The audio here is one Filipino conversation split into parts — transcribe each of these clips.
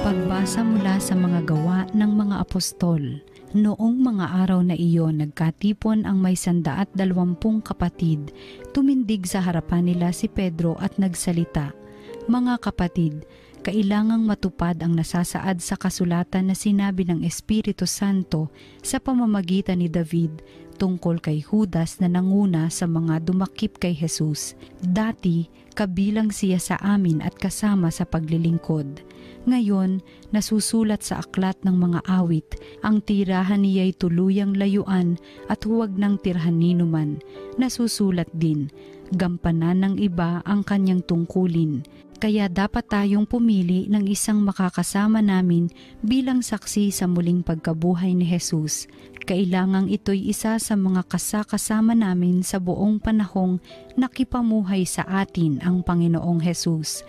Pagbasa mula sa mga gawa ng mga apostol. Noong mga araw na iyon, nagkatipon ang may 120 kapatid. Tumindig sa harapan nila si Pedro at nagsalita, "Mga kapatid, kailangang matupad ang nasasaad sa kasulatan na sinabi ng Espiritu Santo sa pamamagitan ni David tungkol kay Judas na nanguna sa mga dumakip kay Jesus. Dati, kabilang siya sa amin at kasama sa paglilingkod. Ngayon, nasusulat sa aklat ng mga awit, ang tirahan niya'y tuluyang layuan at huwag ng tirhan ninuman. Nasusulat din, gampanan ng iba ang kanyang tungkulin. Kaya dapat tayong pumili ng isang makakasama namin bilang saksi sa muling pagkabuhay ni Jesus. Kailangang ito'y isa sa mga kasakasama namin sa buong panahong nakipamuhay sa atin ang Panginoong Jesus.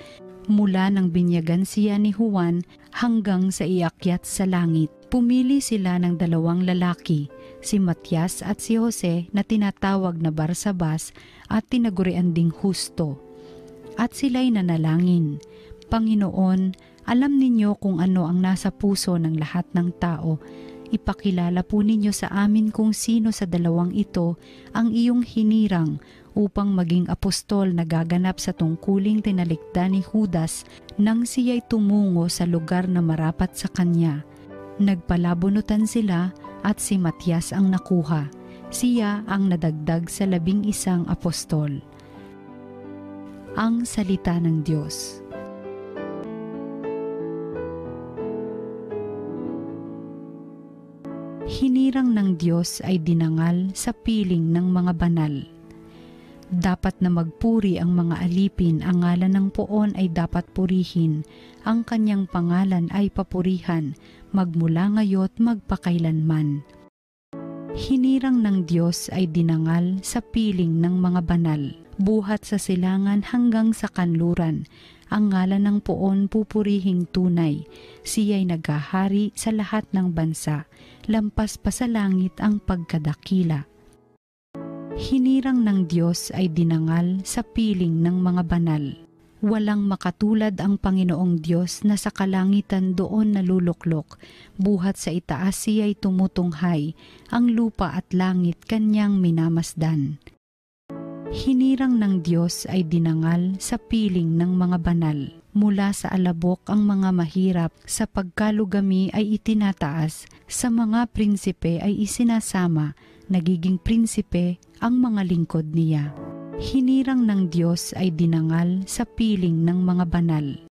Mula nang binyagan siya ni Juan hanggang sa iakyat sa langit, pumili sila ng 2 lalaki, si Matias at si Jose na tinatawag na Barsabas at tinagurian ding Justo. At sila'y nanalangin, "Panginoon, alam ninyo kung ano ang nasa puso ng lahat ng tao. Ipakilala po ninyo sa amin kung sino sa 2 ito ang iyong hinirang upang maging apostol na gaganap sa tungkuling tinalikda ni Judas nang siya'y tumungo sa lugar na marapat sa kanya." Nagpalabunutan sila at si Matias ang nakuha. Siya ang nadagdag sa 11 apostol. Ang salita ng Diyos. Hinirang ng Diyos ay dinangal sa piling ng mga banal. Dapat na magpuri ang mga alipin, ang ngalan ng poon ay dapat purihin, ang kanyang pangalan ay papurihan, magmula ngayo't magpakailanman. Hinirang ng Diyos ay dinangal sa piling ng mga banal, buhat sa silangan hanggang sa kanluran, ang ngalan ng poon pupurihing tunay, siya'y naghahari sa lahat ng bansa, lampas pa sa langit ang pagkadakila. Hinirang ng Diyos ay dinangal sa piling ng mga banal. Walang makatulad ang Panginoong Diyos na sa kalangitan doon naluluklok, buhat sa itaas siya'y tumutunghay, ang lupa at langit kanyang minamasdan. Hinirang ng Diyos ay dinangal sa piling ng mga banal. Mula sa alabok ang mga mahirap, sa pagkalugami ay itinataas, sa mga prinsipe ay isinasama, nagiging prinsipe ang mga lingkod niya. Hinirang ng Diyos ay dinangal sa piling ng mga banal.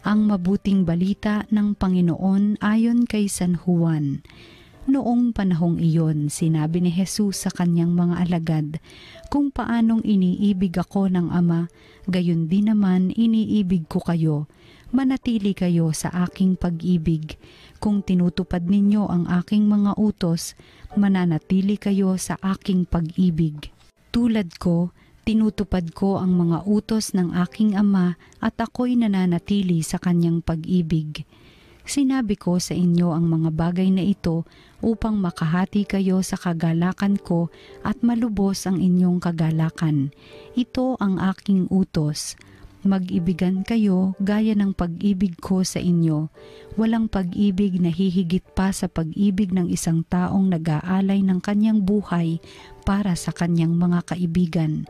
Ang mabuting balita ng Panginoon ayon kay San Juan. Noong panahong iyon, sinabi ni Jesus sa kanyang mga alagad, "Kung paanong iniibig ako ng Ama, gayon din naman iniibig ko kayo. Manatili kayo sa aking pag-ibig. Kung tinutupad ninyo ang aking mga utos, mananatili kayo sa aking pag-ibig. Tulad ko, tinutupad ko ang mga utos ng aking Ama at ako'y nananatili sa kanyang pag-ibig. Sinabi ko sa inyo ang mga bagay na ito upang makahati kayo sa kagalakan ko at malubos ang inyong kagalakan. Ito ang aking utos. Mag-ibigan kayo gaya ng pag-ibig ko sa inyo. Walang pag-ibig na hihigit pa sa pag-ibig ng isang taong nag-aalay ng kanyang buhay para sa kanyang mga kaibigan.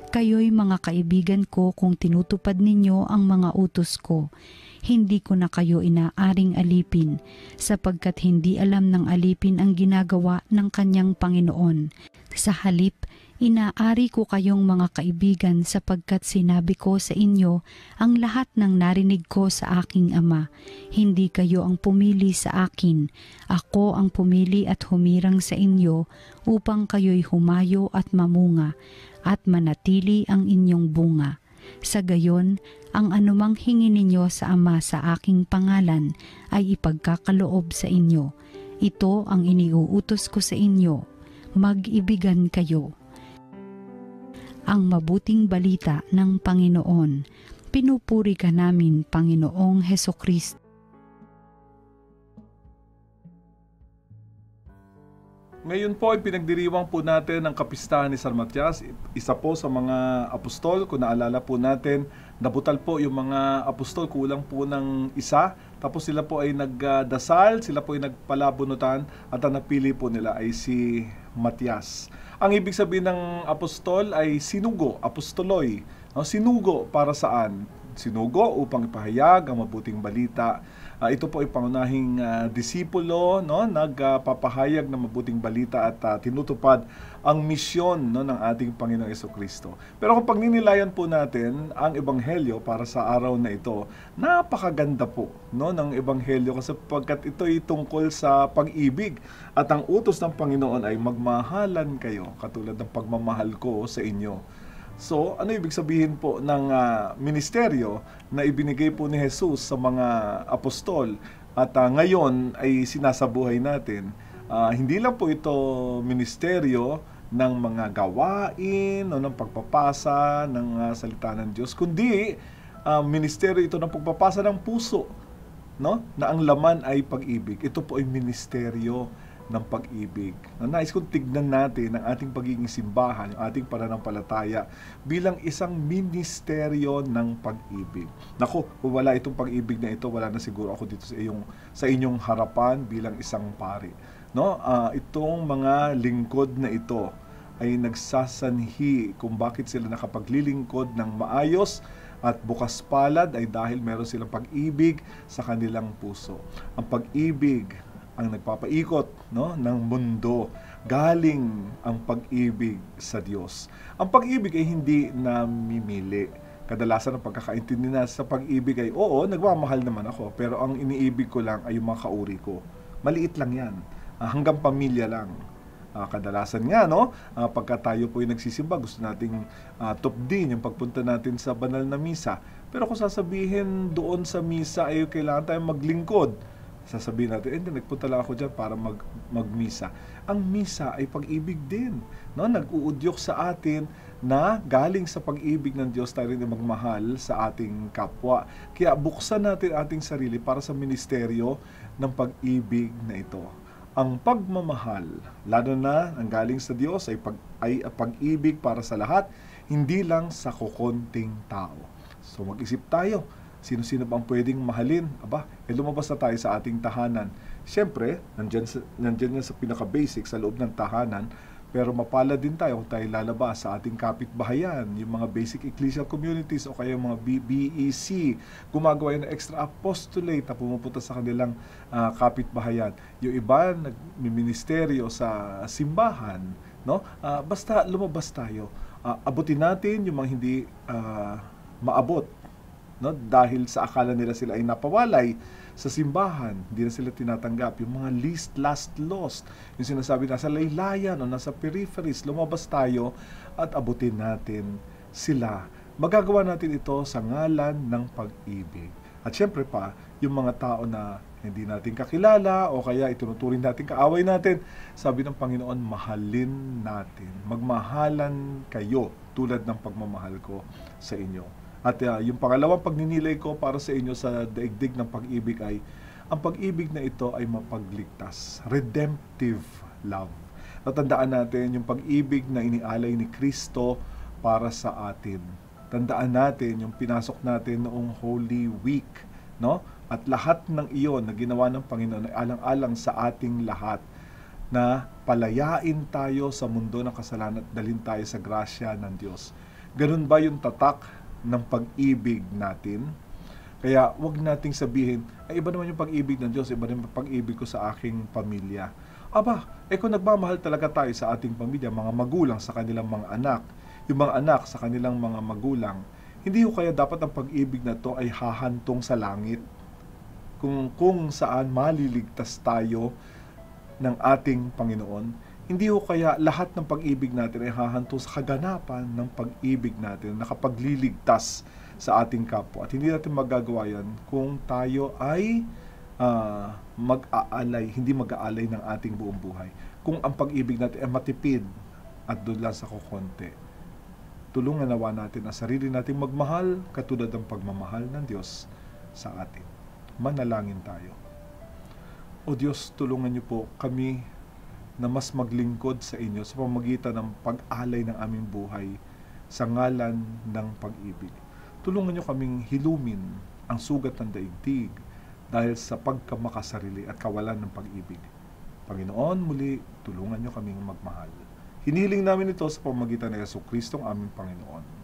Kayo'y mga kaibigan ko kung tinutupad ninyo ang mga utos ko. Hindi ko na kayo inaaring alipin, sapagkat hindi alam ng alipin ang ginagawa ng kanyang Panginoon. Sa halip, inaari ko kayong mga kaibigan sapagkat sinabi ko sa inyo ang lahat ng narinig ko sa aking Ama. Hindi kayo ang pumili sa akin, ako ang pumili at humirang sa inyo upang kayo'y humayo at mamunga at manatili ang inyong bunga. Sa gayon, ang anumang hingi ninyo sa Ama sa aking pangalan ay ipagkakaloob sa inyo. Ito ang iniuutos ko sa inyo, mag-ibigan kayo." Ang mabuting balita ng Panginoon. Pinupuri ka namin, Panginoong Hesukristo. Ngayon po ay pinagdiriwang po natin ang kapistahan ni San Matias, isa po sa mga apostol. Kung naalala po natin, Nabutal po yung mga apostol, kulang po ng isa. Tapos sila po ay nagdasal, sila po ay nagpalabunutan at ang napili po nila ay si Matias. Ang ibig sabihin ng apostol ay sinugo, apostoloy. No? Sinugo para saan? Sinugo upang ipahayag ang mabuting balita. Ito po ay pangunahing disipulo, no, nagpapahayag ng mabuting balita at tinutupad ang misyon, no, ng ating Panginoong Jesucristo. Pero kung pagninilayan po natin ang ebanghelyo para sa araw na ito, napakaganda po, no, ng ebanghelyo kasi pagkat ito ay tungkol sa pag-ibig at ang utos ng Panginoon ay magmahalan kayo katulad ng pagmamahal ko sa inyo. So, ano ibig sabihin po ng ministeryo na ibinigay po ni Jesus sa mga apostol at ngayon ay sinasabuhay natin? Hindi lang po ito ministeryo ng mga gawain o ng pagpapasa ng salita ng Diyos, kundi ministeryo ito ng pagpapasa ng puso, no? Na ang laman ay pag-ibig. Ito po ay ministeryo ng pag-ibig. Nais kong tignan natin ang ating pagiging simbahan, ang ating pananampalataya bilang isang ministeryo ng pag-ibig. Naku, kung wala itong pag-ibig na ito, wala na siguro ako dito sa inyong harapan bilang isang pari. No? Itong mga lingkod na ito ay nagsasanhi kung bakit sila nakapaglilingkod ng maayos at bukas palad ay dahil meron silang pag-ibig sa kanilang puso. Ang pag-ibig ang nagpapaikot, no, ng mundo. Galing ang pag-ibig sa Diyos. Ang pag-ibig ay hindi namimili. Kadalasan ang pagkakaintindi na sa pag-ibig ay, oo, nagmamahal naman ako, pero ang iniibig ko lang ay yung mga kauri ko. Maliit lang yan. Hanggang pamilya lang. Kadalasan nga, no, pagka tayo po ay nagsisimba, gusto nating tupdin yung pagpunta natin sa banal na misa. Pero kung sasabihin doon sa misa ay kailangan tayong maglingkod, sasabihin natin, nagpunta lang ako dyan para magmisa. Ang misa ay pag-ibig din. No? Nag-uudyok sa atin na galing sa pag-ibig ng Diyos tayo rin magmahal sa ating kapwa. Kaya buksan natin ating sarili para sa ministeryo ng pag-ibig na ito. Ang pagmamahal, lalo na ang galing sa Diyos, ay pag-ibig para sa lahat, hindi lang sa kukonting tao. So mag-isip tayo. Sino-sino bang pwedeng mahalin? Lumabas na tayo sa ating tahanan. Siyempre, nandyan yan sa pinaka-basic sa loob ng tahanan, pero mapala din tayo kung tayo lalabas sa ating kapitbahayan, yung mga basic ecclesial communities o kaya yung mga BEC, gumagawa ng extra apostolate na pumupunta sa kanilang kapitbahayan. Yung iba, nagministeryo sa simbahan, no? Basta lumabas tayo. Abutin natin yung mga hindi maabot, no, dahil sa akala nila sila ay napawalay sa simbahan, hindi na sila tinatanggap. Yung mga least, last, lost, yung sinasabi nasa laylayan o nasa peripheries, lumabas tayo at abutin natin sila. Magagawa natin ito sa ngalan ng pag-ibig. At syempre pa, yung mga tao na hindi natin kakilala o kaya itunuturing natin, kaaway natin, sabi ng Panginoon, mahalin natin. Magmahalan kayo tulad ng pagmamahal ko sa inyo. At yung pangalawang pagninilay ko para sa inyo sa daigdig ng pag-ibig ay, ang pag-ibig na ito ay mapagligtas. Redemptive love. Natandaan natin yung pag-ibig na inialay ni Kristo para sa atin. Tandaan natin yung pinasok natin noong Holy Week, no? At lahat ng iyon na ginawa ng Panginoon ay alang-alang sa ating lahat na palayain tayo sa mundo ng kasalanan at dalhin tayo sa grasya ng Diyos. Ganun ba yung tatak ng pag-ibig natin? Kaya wag nating sabihin, ay iba naman yung pag-ibig ng Diyos, iba naman yung pag-ibig ko sa aking pamilya. Kung nagmamahal talaga tayo sa ating pamilya, mga magulang sa kanilang mga anak, yung mga anak sa kanilang mga magulang, hindi ko kaya dapat ang pag-ibig na to ay hahantong sa langit, kung saan maliligtas tayo ng ating Panginoon. Hindi ko kaya lahat ng pag-ibig natin ay hahanto sa kaganapan ng pag-ibig natin, nakapagliligtas sa ating kapwa. At hindi natin magagawa yan kung tayo ay hindi mag-aalay ng ating buong buhay. Kung ang pag-ibig natin ay matipid at doon lang sa kukonti. Tulungan nawa natin ang sarili nating magmahal katulad ng pagmamahal ng Diyos sa atin. Manalangin tayo. O Diyos, tulungan niyo po kami na mas maglingkod sa inyo sa pamamagitan ng pag-alay ng aming buhay sa ngalan ng pag-ibig. tulungan niyo kaming hilumin ang sugat ng daigdig dahil sa pagkamakasarili at kawalan ng pag-ibig. Panginoon, muli, tulungan niyo kaming magmahal. Hinihiling namin ito sa pamamagitan ng Jesucristo ang aming Panginoon.